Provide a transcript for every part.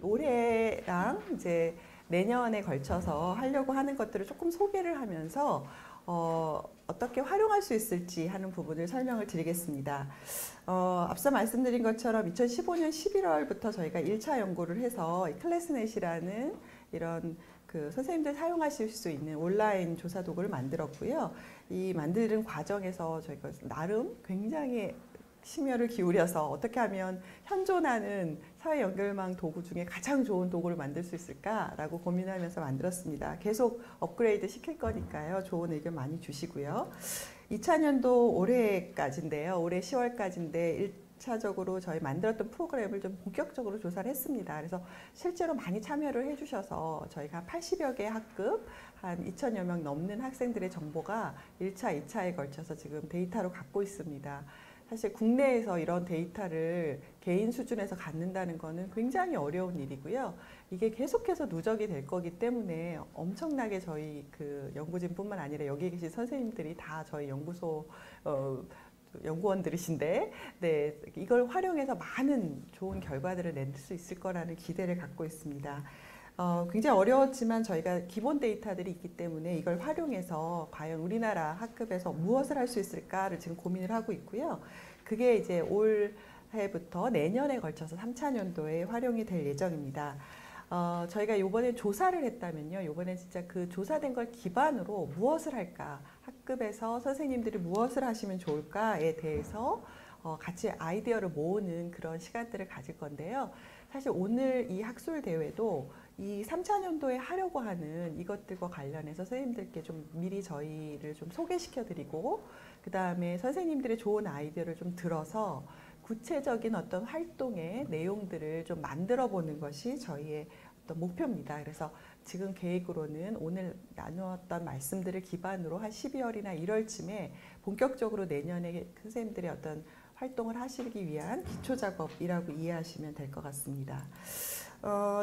올해랑 이제 내년에 걸쳐서 하려고 하는 것들을 조금 소개를 하면서 어떻게 활용할 수 있을지 하는 부분을 설명을 드리겠습니다. 앞서 말씀드린 것처럼 2015년 11월부터 저희가 1차 연구를 해서 클래스넷이라는 이런 그 선생님들 사용하실 수 있는 온라인 조사 도구를 만들었고요. 이 만드는 과정에서 저희가 나름 굉장히 심혈을 기울여서 어떻게 하면 현존하는 사회 연결망 도구 중에 가장 좋은 도구를 만들 수 있을까라고 고민하면서 만들었습니다. 계속 업그레이드 시킬 거니까요. 좋은 의견 많이 주시고요. 2000년도 올해까지인데요. 올해 10월까지인데 1차적으로 저희 만들었던 프로그램을 좀 본격적으로 조사를 했습니다. 그래서 실제로 많이 참여를 해주셔서 저희가 80여 개 학급 한 2,000여 명 넘는 학생들의 정보가 1차, 2차에 걸쳐서 지금 데이터로 갖고 있습니다. 사실 국내에서 이런 데이터를 개인 수준에서 갖는다는 것은 굉장히 어려운 일이고요. 이게 계속해서 누적이 될 거기 때문에 엄청나게 저희 그 연구진뿐만 아니라 여기 계신 선생님들이 다 저희 연구소 연구원들이신데, 네, 이걸 활용해서 많은 좋은 결과들을 낼 수 있을 거라는 기대를 갖고 있습니다. 굉장히 어려웠지만 저희가 기본 데이터들이 있기 때문에 이걸 활용해서 과연 우리나라 학급에서 무엇을 할 수 있을까를 지금 고민을 하고 있고요. 그게 이제 올해부터 내년에 걸쳐서 3차 년도에 활용이 될 예정입니다. 저희가 이번에 조사를 했다면요. 이번에 진짜 그 조사된 걸 기반으로 무엇을 할까, 학급에서 선생님들이 무엇을 하시면 좋을까에 대해서 같이 아이디어를 모으는 그런 시간들을 가질 건데요. 사실 오늘 이 학술 대회도 이 3차 년도에 하려고 하는 이것들과 관련해서 선생님들께 좀 미리 저희를 좀 소개시켜 드리고, 그 다음에 선생님들의 좋은 아이디어를 좀 들어서 구체적인 어떤 활동의 내용들을 좀 만들어 보는 것이 저희의 어떤 목표입니다. 그래서 지금 계획으로는 오늘 나누었던 말씀들을 기반으로 한 12월이나 1월쯤에 본격적으로 내년에 선생님들의 어떤 활동을 하시기 위한 기초 작업이라고 이해하시면 될 것 같습니다.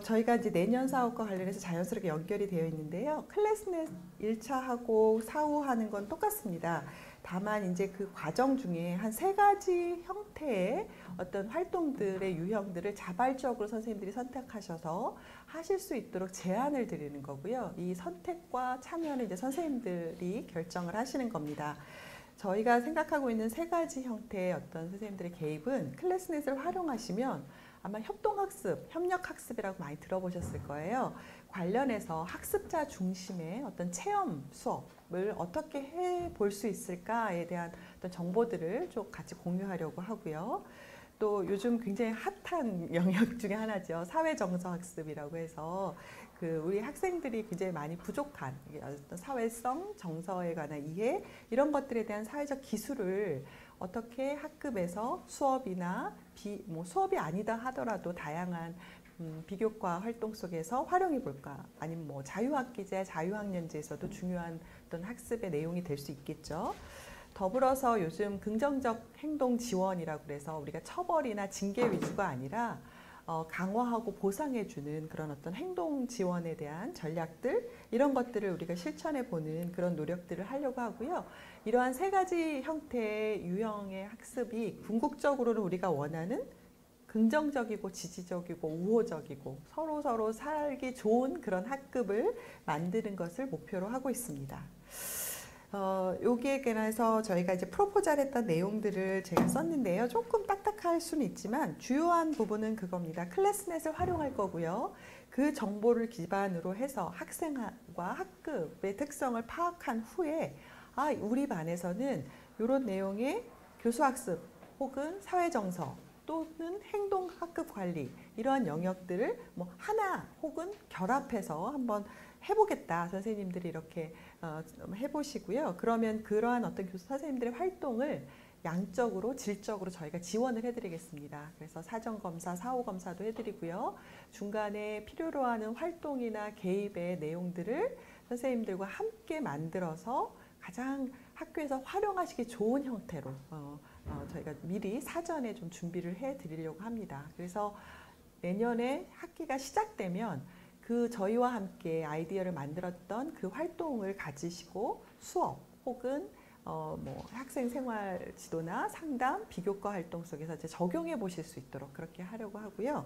저희가 이제 내년 사업과 관련해서 자연스럽게 연결이 되어 있는데요. 클래스넷 1차하고 4후 하는 건 똑같습니다. 다만 이제 그 과정 중에 한 3가지 형태의 어떤 활동들의 유형들을 자발적으로 선생님들이 선택하셔서 하실 수 있도록 제안을 드리는 거고요. 이 선택과 참여는 이제 선생님들이 결정을 하시는 겁니다. 저희가 생각하고 있는 3가지 형태의 어떤 선생님들의 개입은 클래스넷을 활용하시면 아마 협동학습, 협력학습이라고 많이 들어보셨을 거예요. 관련해서 학습자 중심의 어떤 체험 수업을 어떻게 해볼 수 있을까에 대한 어떤 정보들을 좀 같이 공유하려고 하고요. 또 요즘 굉장히 핫한 영역 중에 하나죠. 사회정서학습이라고 해서 그 우리 학생들이 굉장히 많이 부족한 어떤 사회성, 정서에 관한 이해, 이런 것들에 대한 사회적 기술을 어떻게 학급에서 수업이나 수업이 아니다 하더라도 다양한 비교과 활동 속에서 활용해 볼까, 아니면 뭐 자유학기제, 자유학년제에서도 중요한 어떤 학습의 내용이 될 수 있겠죠. 더불어서 요즘 긍정적 행동 지원이라고 그래서 우리가 처벌이나 징계 위주가 아니라 강화하고 보상해주는 그런 어떤 행동 지원에 대한 전략들, 이런 것들을 우리가 실천해보는 그런 노력들을 하려고 하고요. 이러한 3가지 형태의 유형의 학습이 궁극적으로는 우리가 원하는 긍정적이고 지지적이고 우호적이고 서로 살기 좋은 그런 학급을 만드는 것을 목표로 하고 있습니다. 여기에 관해서 저희가 이제 프로포잘 했던 내용들을 제가 썼는데요. 조금 딱딱할 수는 있지만 주요한 부분은 그겁니다. 클래스넷을 활용할 거고요. 그 정보를 기반으로 해서 학생과 학급의 특성을 파악한 후에 우리 반에서는 이런 내용의 교수학습 혹은 사회정서 또는 행동학급 관리, 이러한 영역들을 뭐 하나 혹은 결합해서 한번 해보겠다. 선생님들이 이렇게 해보시고요. 그러면 그러한 어떤 교수 선생님들의 활동을 양적으로, 질적으로 저희가 지원을 해드리겠습니다. 그래서 사전검사, 사후검사도 해드리고요. 중간에 필요로 하는 활동이나 개입의 내용들을 선생님들과 함께 만들어서 가장 학교에서 활용하시기 좋은 형태로 저희가 미리 사전에 좀 준비를 해드리려고 합니다. 그래서 내년에 학기가 시작되면 그 저희와 함께 아이디어를 만들었던 그 활동을 가지시고 수업 혹은 뭐 학생 생활 지도나 상담, 비교과 활동 속에서 이제 적용해 보실 수 있도록 그렇게 하려고 하고요.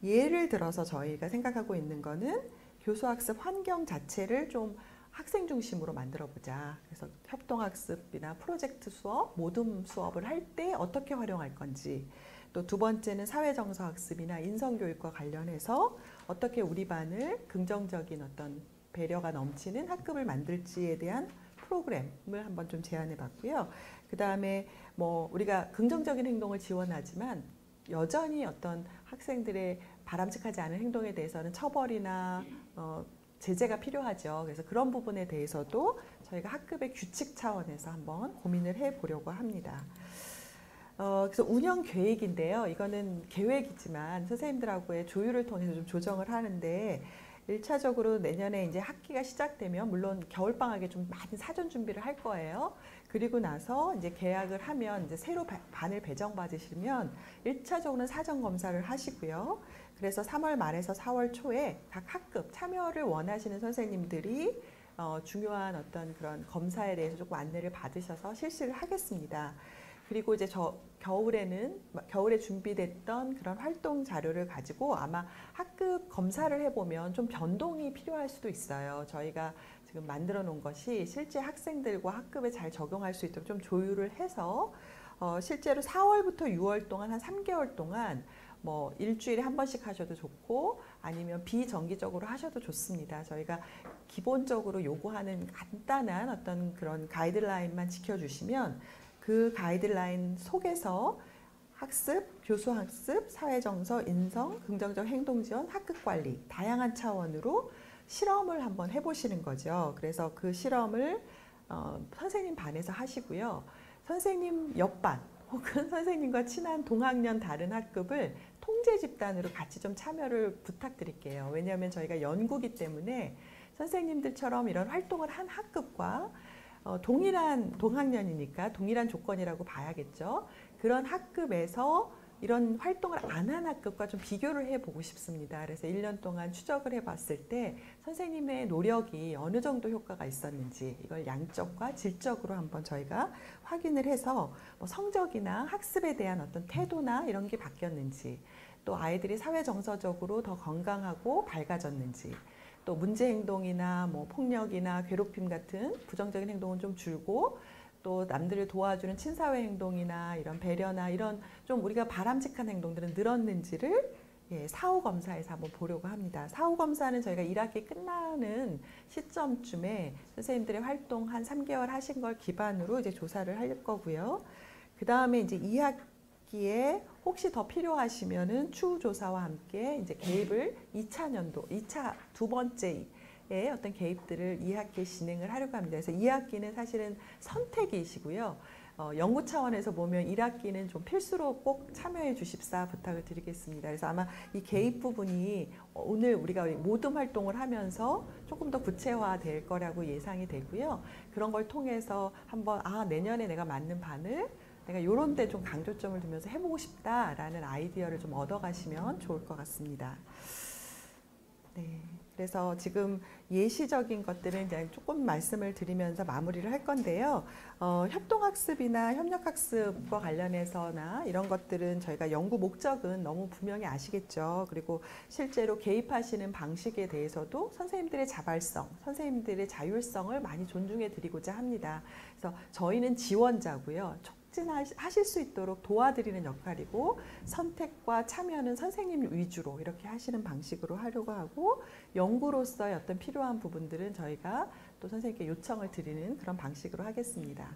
예를 들어서 저희가 생각하고 있는 거는 교수학습 환경 자체를 좀 학생 중심으로 만들어 보자. 그래서 협동학습이나 프로젝트 수업, 모둠 수업을 할 때 어떻게 활용할 건지, 또 두 번째는 사회정서학습이나 인성교육과 관련해서 어떻게 우리 반을 긍정적인 어떤 배려가 넘치는 학급을 만들지에 대한 프로그램을 한번 좀 제안해 봤고요. 그 다음에 뭐 우리가 긍정적인 행동을 지원하지만 여전히 어떤 학생들의 바람직하지 않은 행동에 대해서는 처벌이나 제재가 필요하죠. 그래서 그런 부분에 대해서도 저희가 학급의 규칙 차원에서 한번 고민을 해보려고 합니다. 그래서 운영 계획인데요. 이거는 계획이지만 선생님들하고의 조율을 통해서 좀 조정을 하는데 1차적으로 내년에 이제 학기가 시작되면 물론 겨울방학에 좀 많은 사전 준비를 할 거예요. 그리고 나서 이제 계약을 하면 이제 새로 반을 배정받으시면 1차적으로는 사전 검사를 하시고요. 그래서 3월 말에서 4월 초에 각 학급 참여를 원하시는 선생님들이 중요한 어떤 그런 검사에 대해서 조금 안내를 받으셔서 실시를 하겠습니다. 그리고 이제 겨울에 준비됐던 그런 활동 자료를 가지고 아마 학급 검사를 해보면 좀 변동이 필요할 수도 있어요. 저희가 지금 만들어 놓은 것이 실제 학생들과 학급에 잘 적용할 수 있도록 좀 조율을 해서 실제로 4월부터 6월 동안 한 3개월 동안 뭐 일주일에 한 번씩 하셔도 좋고 아니면 비정기적으로 하셔도 좋습니다. 저희가 기본적으로 요구하는 간단한 어떤 그런 가이드라인만 지켜주시면 그 가이드라인 속에서 학습, 교수학습, 사회정서, 인성, 긍정적 행동지원, 학급관리 다양한 차원으로 실험을 한번 해보시는 거죠. 그래서 그 실험을 선생님 반에서 하시고요. 선생님 옆반 혹은 선생님과 친한 동학년 다른 학급을 통제 집단으로 같이 좀 참여를 부탁드릴게요. 왜냐하면 저희가 연구기 때문에 선생님들처럼 이런 활동을 한 학급과 동일한 동학년이니까 동일한 조건이라고 봐야겠죠. 그런 학급에서 이런 활동을 안 한 학급과 좀 비교를 해보고 싶습니다. 그래서 1년 동안 추적을 해봤을 때 선생님의 노력이 어느 정도 효과가 있었는지 이걸 양적과 질적으로 한번 저희가 확인을 해서 뭐 성적이나 학습에 대한 어떤 태도나 이런 게 바뀌었는지 또 아이들이 사회정서적으로 더 건강하고 밝아졌는지 또 문제 행동이나 뭐 폭력이나 괴롭힘 같은 부정적인 행동은 좀 줄고 또 남들을 도와주는 친사회 행동이나 이런 배려나 이런 좀 우리가 바람직한 행동들은 늘었는지를 사후 검사에서 한번 보려고 합니다. 사후 검사는 저희가 1학기 끝나는 시점쯤에 선생님들의 활동 한 3개월 하신 걸 기반으로 이제 조사를 할 거고요. 그 다음에 이제 2학기에 혹시 더 필요하시면은 추후 조사와 함께 이제 개입을 2차 두 번째 어떤 개입들을 2학기에 진행을 하려고 합니다. 그래서 2학기는 사실은 선택이시고요. 연구 차원에서 보면 1학기는 좀 필수로 꼭 참여해 주십사 부탁을 드리겠습니다. 그래서 아마 이 개입 부분이 오늘 우리가 모둠 활동을 하면서 조금 더 구체화될 거라고 예상이 되고요. 그런 걸 통해서 한번 내년에 내가 맞는 반을 내가 이런 데 좀 강조점을 두면서 해보고 싶다라는 아이디어를 좀 얻어가시면 좋을 것 같습니다. 네. 그래서 지금 예시적인 것들은 그냥 조금 말씀을 드리면서 마무리를 할 건데요. 협동학습이나 협력학습과 관련해서나 이런 것들은 저희가 연구 목적은 너무 분명히 아시겠죠. 그리고 실제로 개입하시는 방식에 대해서도 선생님들의 자발성, 선생님들의 자율성을 많이 존중해 드리고자 합니다. 그래서 저희는 지원자고요. 하실 수 있도록 도와드리는 역할이고 선택과 참여는 선생님 위주로 이렇게 하시는 방식으로 하려고 하고 연구로서의 어떤 필요한 부분들은 저희가 또 선생님께 요청을 드리는 그런 방식으로 하겠습니다.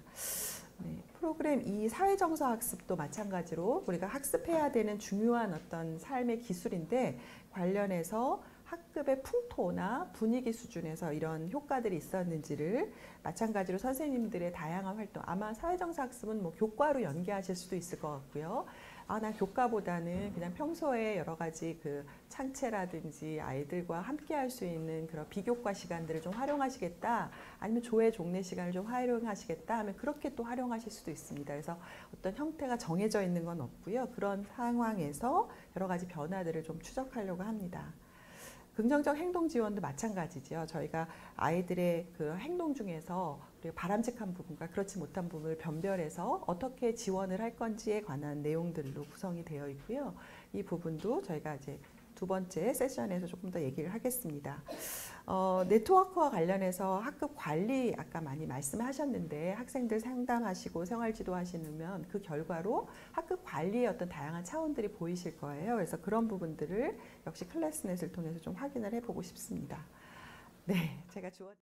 네, 프로그램 이 사회정서 학습도 마찬가지로 우리가 학습해야 되는 중요한 어떤 삶의 기술인데 관련해서 학급의 풍토나 분위기 수준에서 이런 효과들이 있었는지를 마찬가지로 선생님들의 다양한 활동 아마 사회정서 학습은 뭐 교과로 연계하실 수도 있을 것 같고요. 난 교과보다는 그냥 평소에 여러 가지 그 창체라든지 아이들과 함께 할 수 있는 그런 비교과 시간들을 좀 활용하시겠다 아니면 조회 종례 시간을 좀 활용하시겠다 하면 그렇게 또 활용하실 수도 있습니다. 그래서 어떤 형태가 정해져 있는 건 없고요. 그런 상황에서 여러 가지 변화들을 좀 추적하려고 합니다. 긍정적 행동 지원도 마찬가지죠. 저희가 아이들의 그 행동 중에서 바람직한 부분과 그렇지 못한 부분을 변별해서 어떻게 지원을 할 건지에 관한 내용들로 구성이 되어 있고요. 이 부분도 저희가 이제 두 번째 세션에서 조금 더 얘기를 하겠습니다. 네트워크와 관련해서 학급 관리 아까 많이 말씀하셨는데 학생들 상담하시고 생활지도 하시면 그 결과로 학급 관리의 어떤 다양한 차원들이 보이실 거예요. 그래서 그런 부분들을 역시 클래스넷을 통해서 좀 확인을 해보고 싶습니다. 네, 제가 주어